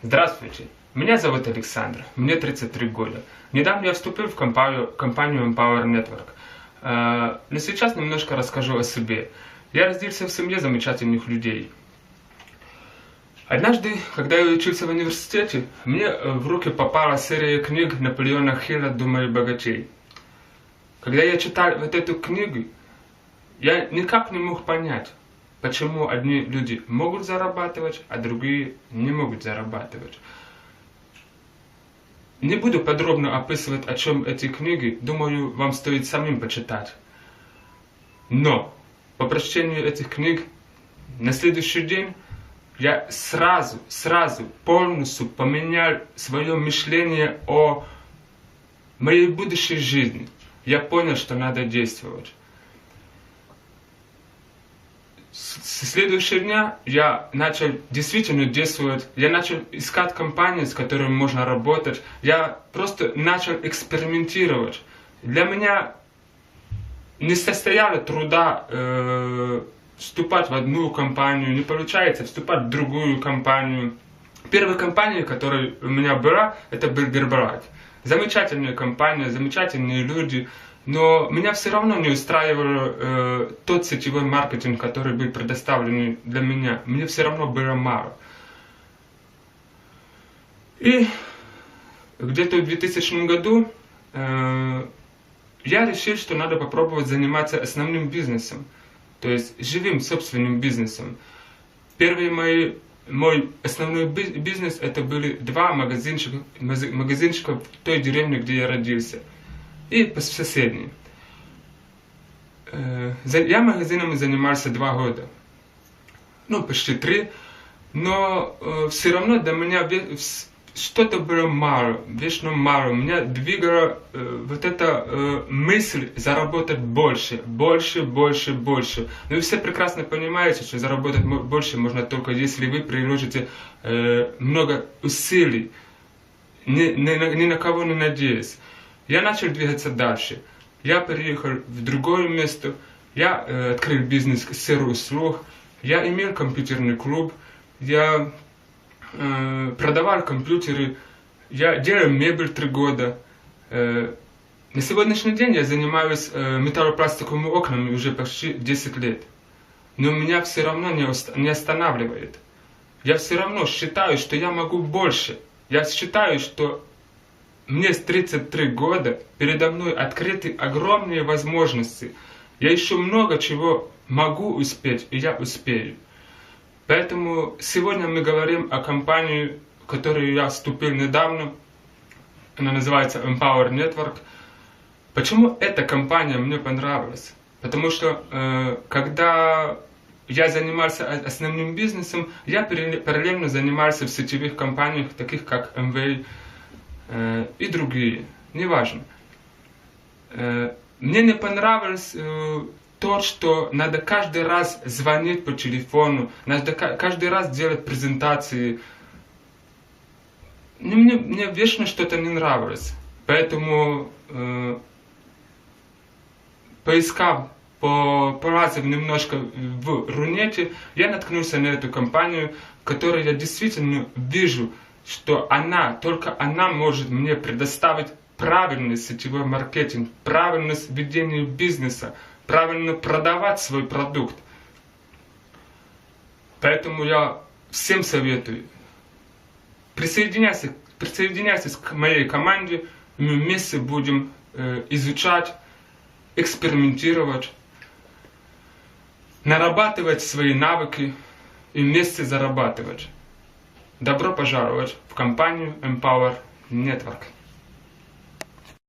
Здравствуйте, меня зовут Александр, мне 33 года. Недавно я вступил в компанию Empower Network. Но сейчас немножко расскажу о себе. Я родился в семье замечательных людей. Однажды, когда я учился в университете, мне в руки попала серия книг Наполеона Хилла «Думай богатей». Когда я читал вот эту книгу, я никак не мог понять, почему одни люди могут зарабатывать, а другие не могут зарабатывать. Не буду подробно описывать, о чем эти книги, думаю, вам стоит самим почитать. Но по прочтению этих книг на следующий день я сразу полностью поменял свое мышление о моей будущей жизни. Я понял, что надо действовать. С следующего дня я начал действительно действовать, я начал искать компании, с которыми можно работать, я просто начал экспериментировать. Для меня не состояло труда вступать в одну компанию, не получается вступать в другую компанию. Первая компания, которая у меня была, это был Герберайт. Замечательная компания, замечательные люди. Но меня все равно не устраивал тот сетевой маркетинг, который был предоставлен для меня. Мне все равно было мало. И где-то в 2000 году я решил, что надо попробовать заниматься основным бизнесом. То есть живым собственным бизнесом. Первый мой основной бизнес это были два магазинчика в той деревне, где я родился. И по соседней. Я магазином занимался 2 года. Ну, почти 3. Но все равно для меня что-то было мало, вечно мало. Меня двигала вот эта мысль заработать больше. Но вы все прекрасно понимаете, что заработать больше можно только если вы приложите много усилий, ни на кого не надеясь. Я начал двигаться дальше. Я переехал в другое место. Я открыл бизнес сферы услуг. Я имел компьютерный клуб. Я продавал компьютеры. Я делал мебель 3 года. На сегодняшний день я занимаюсь металлопластиковыми окнами уже почти 10 лет. Но меня все равно не останавливает. Я все равно считаю, что я могу больше. Я считаю, что мне с 33 года передо мной открыты огромные возможности. Я еще много чего могу успеть, и я успею. Поэтому сегодня мы говорим о компании, в которую я вступил недавно. Она называется Empower Network. Почему эта компания мне понравилась? Потому что когда я занимался основным бизнесом, я параллельно занимался в сетевых компаниях, таких как Amway, и другие, неважно. Мне не понравилось то, что надо каждый раз звонить по телефону, надо каждый раз делать презентации. Мне вечно что-то не нравилось. Поэтому, поразив немножко в Рунете, я наткнулся на эту компанию, в которой я действительно вижу, что только она может мне предоставить правильный сетевой маркетинг, правильное ведение бизнеса, правильно продавать свой продукт. Поэтому я всем советую, присоединяйтесь к моей команде, мы вместе будем изучать, экспериментировать, нарабатывать свои навыки и вместе зарабатывать. Добро пожаловать в компанию Empower Network.